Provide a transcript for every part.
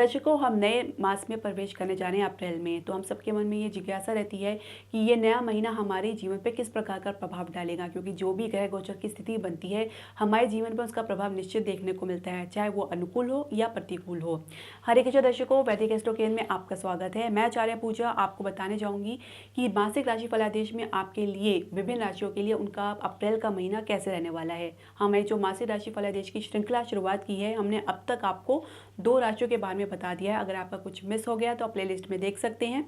दर्शकों, हम नए मास में प्रवेश करने जा रहे हैं अप्रैल में। तो हम सबके मन में ये जिज्ञासा रहती है कि ये नया महीना हमारे जीवन पे किस प्रकार का प्रभाव डालेगा, क्योंकि जो भी ग्रह गोचर की स्थिति बनती है हमारे जीवन पर उसका प्रभाव निश्चित देखने को मिलता है, चाहे वो अनुकूल हो या प्रतिकूल हो। हरे कृष्ण दर्शकों, वैदिक एस्ट्रो केंद्र में आपका स्वागत है। मैं आचार्य पूजा आपको बताने जाऊंगी कि मासिक राशि फलादेश में आपके लिए विभिन्न राशियों के लिए उनका अप्रैल का महीना कैसे रहने वाला है। हमें जो मासिक राशि फलादेश की श्रृंखला शुरुआत की है, हमने अब तक आपको 2 राशियों के बारे में बता दिया है। अगर आपका कुछ मिस हो गया तो आप प्लेलिस्ट में देख सकते हैं।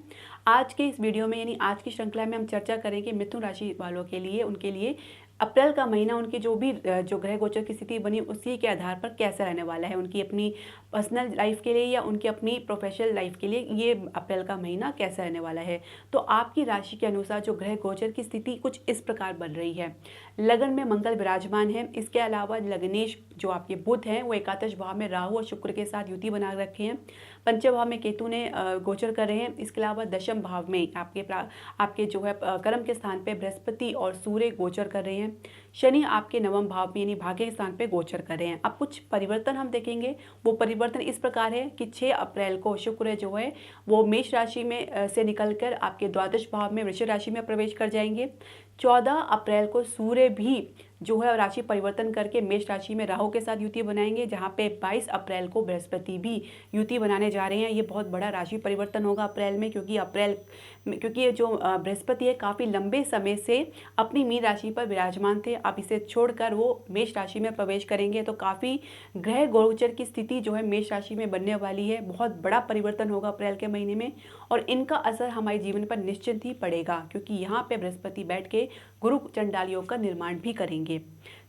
आज के इस वीडियो में यानी आज की श्रृंखला में हम चर्चा करेंगे मिथुन राशि वालों के लिए, उनके लिए अप्रैल का महीना उनकी जो भी जो ग्रह गोचर की स्थिति बनी उसी के आधार पर कैसा रहने वाला है, उनकी अपनी पर्सनल लाइफ के लिए या उनकी अपनी प्रोफेशनल लाइफ के लिए ये अप्रैल का महीना कैसा रहने वाला है। तो आपकी राशि के अनुसार जो ग्रह गोचर की स्थिति कुछ इस प्रकार बन रही है। लगन में मंगल विराजमान है। इसके अलावा लगनेश जो आपके बुध हैं वो एकादश भाव में राहु और शुक्र के साथ युति बना रखे हैं। पंचम भाव में केतु ने गोचर कर रहे हैं। इसके अलावा दशम भाव में आपके जो है कर्म के स्थान पे बृहस्पति और सूर्य गोचर कर रहे हैं। शनि आपके नवम भाव में यानी भाग्य के स्थान पे गोचर कर रहे हैं। अब कुछ परिवर्तन हम देखेंगे। वो परिवर्तन इस प्रकार है कि 6 अप्रैल को शुक्र जो है वो मेष राशि में से निकलकर आपके द्वादश भाव में वृश्चिक राशि में प्रवेश कर जाएंगे। 14 अप्रैल को सूर्य भी जो है राशि परिवर्तन करके मेष राशि में राहु के साथ युति बनाएंगे, जहां पे 22 अप्रैल को बृहस्पति भी युति बनाने जा रहे हैं। ये बहुत बड़ा राशि परिवर्तन होगा अप्रैल में, क्योंकि ये जो बृहस्पति है काफ़ी लंबे समय से अपनी मीन राशि पर विराजमान थे। अब इसे छोड़कर वो मेष राशि में प्रवेश करेंगे, तो काफ़ी ग्रह गोचर की स्थिति जो है मेष राशि में बनने वाली है। बहुत बड़ा परिवर्तन होगा अप्रैल के महीने में और इनका असर हमारे जीवन पर निश्चित ही पड़ेगा, क्योंकि यहाँ पे बृहस्पति बैठ के गुरु चंडाल योग का निर्माण भी करेंगे।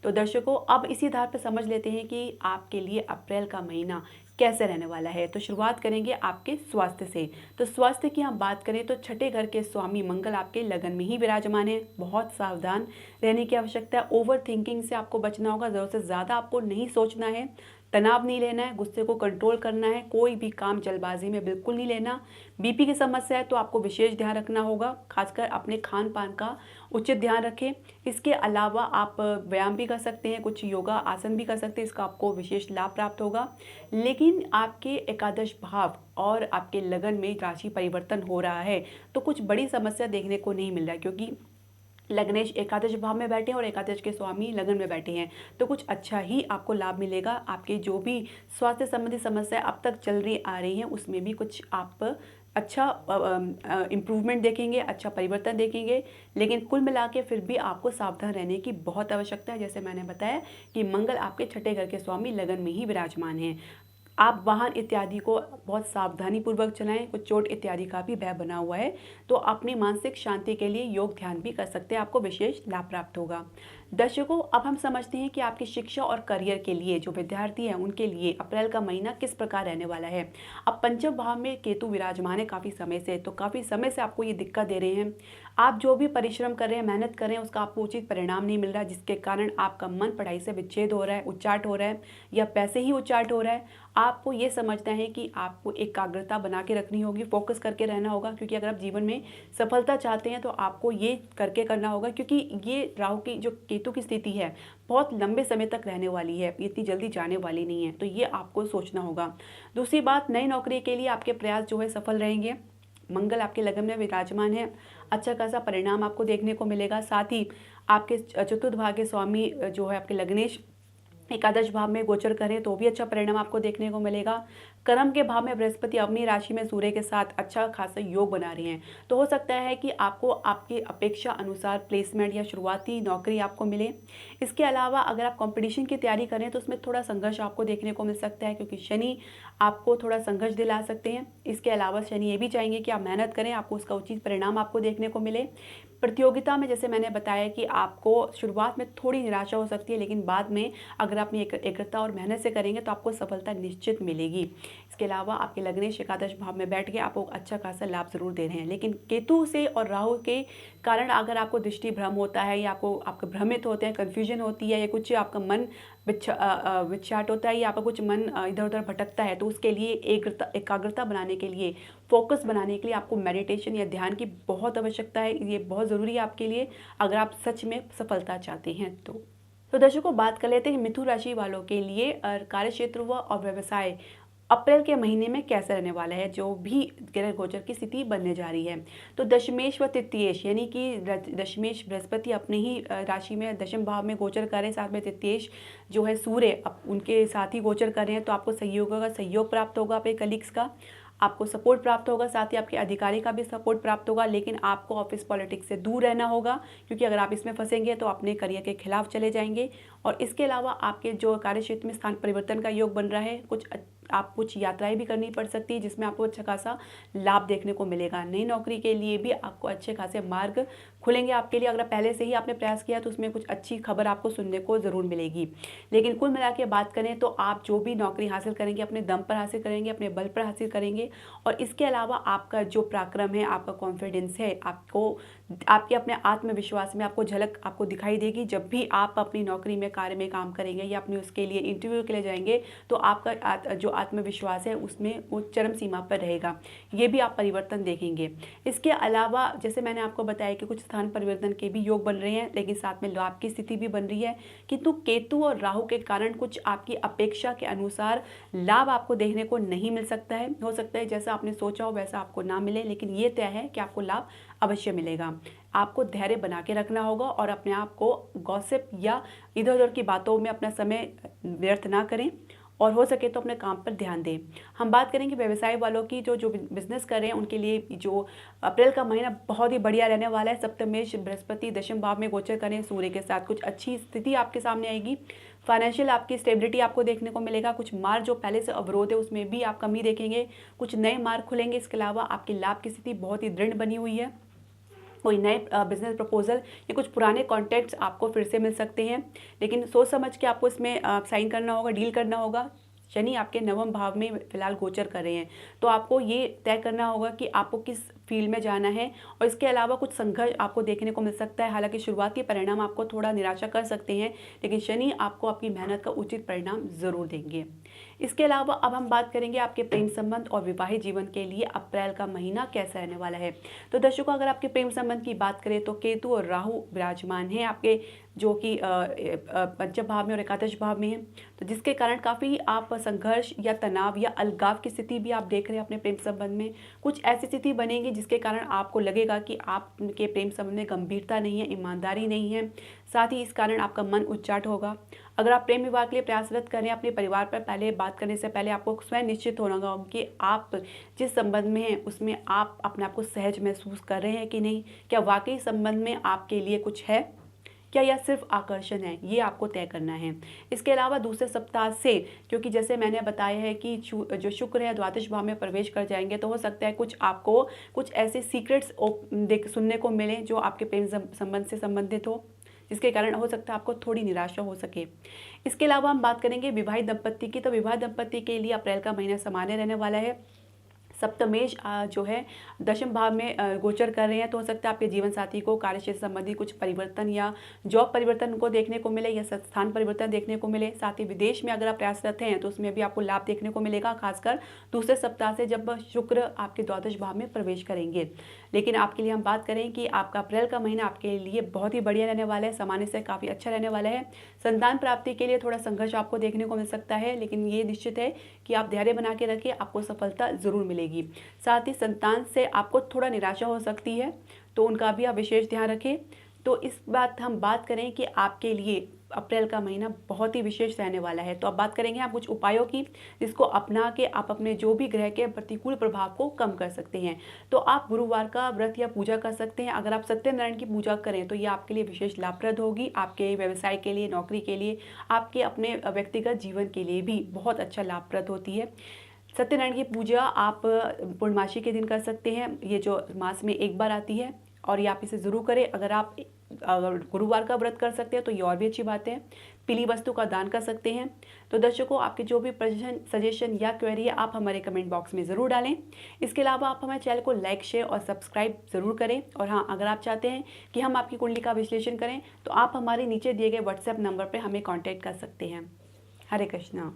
तो दर्शकों, अब इसी आधार पर समझ लेते हैं कि आपके लिए अप्रैल का महीना कैसे रहने वाला है। तो शुरुआत करेंगे आपके स्वास्थ्य से। तो स्वास्थ्य की हम बात करें तो छठे घर के स्वामी मंगल आपके लगन में ही विराजमान है। बहुत सावधान रहने की आवश्यकता है। ओवर थिंकिंग से आपको बचना होगा। ज़रूरत से ज़्यादा आपको नहीं सोचना है, तनाव नहीं लेना है, गुस्से को कंट्रोल करना है, कोई भी काम जल्दबाजी में बिल्कुल नहीं लेना। बीपी की समस्या है तो आपको विशेष ध्यान रखना होगा, खासकर अपने खान पान का उचित ध्यान रखें। इसके अलावा आप व्यायाम भी कर सकते हैं, कुछ योगा आसन भी कर सकते हैं, इसका आपको विशेष लाभ प्राप्त होगा। लेकिन आपके एकादश भाव और आपके लगन में राशि परिवर्तन हो रहा है तो कुछ बड़ी समस्या देखने को नहीं मिल रहा है, क्योंकि लग्नेश एकादश भाव में बैठे हैं और एकादश के स्वामी लगन में बैठे हैं। तो कुछ अच्छा ही आपको लाभ मिलेगा। आपके जो भी स्वास्थ्य संबंधी समस्या अब तक चल रही आ रही हैं उसमें भी कुछ आप अच्छा इम्प्रूवमेंट देखेंगे, अच्छा परिवर्तन देखेंगे। लेकिन कुल मिला के फिर भी आपको सावधान रहने की बहुत आवश्यकता है। जैसे मैंने बताया कि मंगल आपके छठे घर के स्वामी लगन में ही विराजमान हैं। आप वाहन इत्यादि को बहुत सावधानी पूर्वक चलाएं। कुछ चोट इत्यादि का भी भय बना हुआ है, तो अपनी मानसिक शांति के लिए योग ध्यान भी कर सकते हैं, आपको विशेष लाभ प्राप्त होगा। दर्शकों, अब हम समझते हैं कि आपकी शिक्षा और करियर के लिए जो विद्यार्थी हैं उनके लिए अप्रैल का महीना किस प्रकार रहने वाला है। अब पंचम भाव में केतु विराजमान है काफ़ी समय से, तो काफ़ी समय से आपको ये दिक्कत दे रहे हैं। आप जो भी परिश्रम कर रहे हैं, मेहनत कर रहे हैं, उसका आपको उचित परिणाम नहीं मिल रहा है, जिसके कारण आपका मन पढ़ाई से विच्छेद हो रहा है, उच्चाट हो रहा है या पैसे ही उच्चाट हो रहा है। आपको ये समझना है कि आपको एकाग्रता बना के रखनी होगी, फोकस करके रहना होगा, क्योंकि अगर आप जीवन में सफलता चाहते हैं तो आपको ये करके करना होगा, क्योंकि ये राहु की जो केतु की स्थिति है बहुत लंबे समय तक रहने वाली है, इतनी जल्दी जाने वाली नहीं है, तो ये आपको सोचना होगा। दूसरी बात, नई नौकरी के लिए आपके प्रयास जो है सफल रहेंगे। मंगल आपके लगन में विराजमान है, अच्छा खासा परिणाम आपको देखने को मिलेगा। साथ ही आपके चतुर्थ भाव के स्वामी जो है आपके लग्नेश एकादश भाव में गोचर करें तो भी अच्छा परिणाम आपको देखने को मिलेगा। कर्म के भाव में बृहस्पति अपनी राशि में सूर्य के साथ अच्छा खासा योग बना रहे हैं, तो हो सकता है कि आपको आपकी अपेक्षा अनुसार प्लेसमेंट या शुरुआती नौकरी आपको मिले। इसके अलावा अगर आप कंपटीशन की तैयारी करें तो उसमें थोड़ा संघर्ष आपको देखने को मिल सकता है, क्योंकि शनि आपको थोड़ा संघर्ष दिला सकते हैं। इसके अलावा शनि ये भी चाहेंगे कि आप मेहनत करें, आपको उसका उचित परिणाम आपको देखने को मिले। प्रतियोगिता में जैसे मैंने बताया कि आपको शुरुआत में थोड़ी निराशा हो सकती है, लेकिन बाद में अगर आप एकाग्रता और मेहनत से करेंगे तो आपको सफलता निश्चित मिलेगी। इसके अलावा आपके लग्नेश एकादश भाव में बैठ के आपको अच्छा खासा लाभ जरूर दे रहे हैं, लेकिन केतु से और राहु के कारण अगर आपको दृष्टि भ्रम होता है या आपको भ्रमित होते हैं, कन्फ्यूजन होती है या कुछ आपका मन विक्षाट होता है या आपका कुछ मन इधर उधर भटकता है, तो उसके लिए एकाग्रता बनाने के लिए, फोकस बनाने के लिए आपको मेडिटेशन या ध्यान की बहुत आवश्यकता है। ये बहुत ज़रूरी है आपके लिए अगर आप सच में सफलता चाहते हैं तो दर्शकों, बात कर लेते हैं मिथुन राशि वालों के लिए कार्य क्षेत्र व और व्यवसाय अप्रैल के महीने में कैसा रहने वाला है, जो भी ग्रह गोचर की स्थिति बनने जा रही है। तो दशमेश व तृतीयेश यानी कि दशमेश बृहस्पति अपने ही राशि में दशम भाव में गोचर कर रहे हैं, साथ में तृतीयेश जो है सूर्य उनके साथ ही गोचर कर रहे हैं। तो आपको सहयोग प्राप्त होगा अपने कलीग्स का, आपको सपोर्ट प्राप्त होगा, साथ ही आपके अधिकारी का भी सपोर्ट प्राप्त होगा। लेकिन आपको ऑफिस पॉलिटिक्स से दूर रहना होगा, क्योंकि अगर आप इसमें फंसेंगे तो अपने करियर के खिलाफ चले जाएंगे। और इसके अलावा आपके जो कार्य क्षेत्र में स्थान परिवर्तन का योग बन रहा है, कुछ यात्राएं भी करनी पड़ सकती है, जिसमें आपको अच्छा खासा लाभ देखने को मिलेगा। नई नौकरी के लिए भी आपको अच्छे खासे मार्ग खुलेंगे आपके लिए। अगर पहले से ही आपने प्रयास किया तो उसमें कुछ अच्छी खबर आपको सुनने को ज़रूर मिलेगी। लेकिन कुल मिला के बात करें तो आप जो भी नौकरी हासिल करेंगे अपने दम पर हासिल करेंगे, अपने बल पर हासिल करेंगे। और इसके अलावा आपका जो पराक्रम है, आपका कॉन्फिडेंस है, आपके अपने आत्मविश्वास में आपको झलक आपको दिखाई देगी। जब भी आप अपनी नौकरी में कार्य में काम करेंगे या अपने उसके लिए इंटरव्यू के लिए जाएंगे तो आपका जो आत्मविश्वास है उसमें वो चरम सीमा पर रहेगा। ये भी आप परिवर्तन देखेंगे। इसके अलावा जैसे मैंने आपको बताया कि कुछ स्थान परिवर्तन के भी योग बन रहे हैं, लेकिन साथ में लाभ की स्थिति भी बन रही है। किंतु केतु और राहु के कारण कुछ आपकी अपेक्षा के अनुसार लाभ आपको देखने को नहीं मिल सकता है। हो सकता है जैसा आपने सोचा हो वैसा आपको ना मिले, लेकिन ये तय है कि आपको लाभ अवश्य मिलेगा। आपको धैर्य बना के रखना होगा और अपने आप को गॉसिप या इधर उधर की बातों में अपना समय व्यर्थ ना करें और हो सके तो अपने काम पर ध्यान दें। हम बात करेंगे व्यवसाय वालों की, जो बिजनेस कर रहे हैं उनके लिए जो अप्रैल का महीना बहुत ही बढ़िया रहने वाला है। सप्तमेश बृहस्पति दशम भाव में गोचर करें सूर्य के साथ, कुछ अच्छी स्थिति आपके सामने आएगी। फाइनेंशियल आपकी स्टेबिलिटी आपको देखने को मिलेगा। कुछ मार्ग जो पहले से अवरोध है उसमें भी आप कमी देखेंगे, कुछ नए मार्ग खुलेंगे। इसके अलावा आपकी लाभ की स्थिति बहुत ही दृढ़ बनी हुई है। कोई नए बिजनेस प्रपोजल या कुछ पुराने कॉन्टैक्ट्स आपको फिर से मिल सकते हैं, लेकिन सोच समझ के आपको इसमें साइन करना होगा, डील करना होगा। शनि आपके नवम भाव में फिलहाल गोचर कर रहे हैं, तो आपको ये तय करना होगा कि आपको किस फील्ड में जाना है। और इसके अलावा कुछ संघर्ष आपको देखने को मिल सकता है। हालांकि शुरुआती परिणाम आपको थोड़ा निराशा कर सकते हैं, लेकिन शनि आपको आपकी मेहनत का उचित परिणाम जरूर देंगे। इसके अलावा अब हम बात करेंगे आपके प्रेम संबंध और विवाहित जीवन के लिए अप्रैल का महीना कैसा रहने वाला है। तो दर्शकों, अगर आपके प्रेम संबंध की बात करें तो केतु और राहु विराजमान हैं आपके, जो कि पंचम भाव में और एकादश भाव में है। तो जिसके कारण काफ़ी आप संघर्ष या तनाव या अलगाव की स्थिति भी आप देख रहे हैं अपने प्रेम संबंध में। कुछ ऐसी स्थिति बनेगी जिसके कारण आपको लगेगा कि आपके प्रेम संबंध में गंभीरता नहीं है, ईमानदारी नहीं है। साथ ही इस कारण आपका मन उच्चाट होगा। अगर आप प्रेम विवाह के लिए प्रयासरत करें, अपने परिवार पर पहले बात करने से पहले आपको स्वयं निश्चित होना होगा कि आप जिस संबंध में हैं उसमें आप अपने आप को सहज महसूस कर रहे हैं कि नहीं। क्या वाकई संबंध में आपके लिए कुछ है, क्या यह सिर्फ आकर्षण है, ये आपको तय करना है। इसके अलावा दूसरे सप्ताह से, क्योंकि जैसे मैंने बताया है कि जो शुक्र है द्वादश भाव में प्रवेश कर जाएंगे, तो हो सकता है कुछ आपको कुछ ऐसे सीक्रेट्स सुनने को मिले जो आपके प्रेम संबंध से संबंधित हो, जिसके कारण हो सकता है आपको थोड़ी निराशा हो सके। इसके अलावा हम बात करेंगे विवाहित दंपत्ति की। तो विवाहित दंपत्ति के लिए अप्रैल का महीना सामान्य रहने वाला है। सप्तमेश जो है दशम भाव में गोचर कर रहे हैं, तो हो सकता है आपके जीवन साथी को कार्य क्षेत्र संबंधी कुछ परिवर्तन या जॉब परिवर्तन उनको देखने को मिले या स्थान परिवर्तन देखने को मिले। साथ ही विदेश में अगर आप प्रयासरत हैं तो उसमें भी आपको लाभ देखने को मिलेगा, खासकर दूसरे सप्ताह से जब शुक्र आपके द्वादश भाव में प्रवेश करेंगे। लेकिन आपके लिए हम बात करें कि आपका अप्रैल का महीना आपके लिए बहुत ही बढ़िया रहने वाला है, सामान्य से काफ़ी अच्छा रहने वाला है। संतान प्राप्ति के लिए थोड़ा संघर्ष आपको देखने को मिल सकता है, लेकिन ये निश्चित है कि आप धैर्य बना के रखिए, आपको सफलता जरूर मिलेगी। साथ ही संतान से आपको थोड़ा निराशा हो सकती है, तो उनका भी आप विशेष ध्यान रखें। तो इस बात हम बात करें कि आपके लिए अप्रैल का महीना बहुत ही विशेष रहने वाला है। तो अब बात करेंगे आप कुछ उपायों की, जिसको अपना के आप अपने जो भी ग्रह के प्रतिकूल प्रभाव को कम कर सकते हैं। तो आप गुरुवार का व्रत या पूजा कर सकते हैं। अगर आप सत्यनारायण की पूजा करें तो ये आपके लिए विशेष लाभप्रद होगी, आपके व्यवसाय के लिए, नौकरी के लिए, आपके अपने व्यक्तिगत जीवन के लिए भी बहुत अच्छा लाभप्रद होती है। सत्यनारायण की पूजा आप पूर्णमासी के दिन कर सकते हैं, ये जो मास में एक बार आती है, और ये आप इसे ज़रूर करें। अगर गुरुवार का व्रत कर सकते हैं तो ये और भी अच्छी बात है। पीली वस्तु का दान कर सकते हैं। तो दर्शकों, आपके जो भी सजेशन या क्वेरी है आप हमारे कमेंट बॉक्स में ज़रूर डालें। इसके अलावा आप हमारे चैनल को लाइक, शेयर और सब्सक्राइब ज़रूर करें। और हाँ, अगर आप चाहते हैं कि हम आपकी कुंडली का विश्लेषण करें तो आप हमारे नीचे दिए गए व्हाट्सएप नंबर पर हमें कॉन्टैक्ट कर सकते हैं। हरे कृष्णा।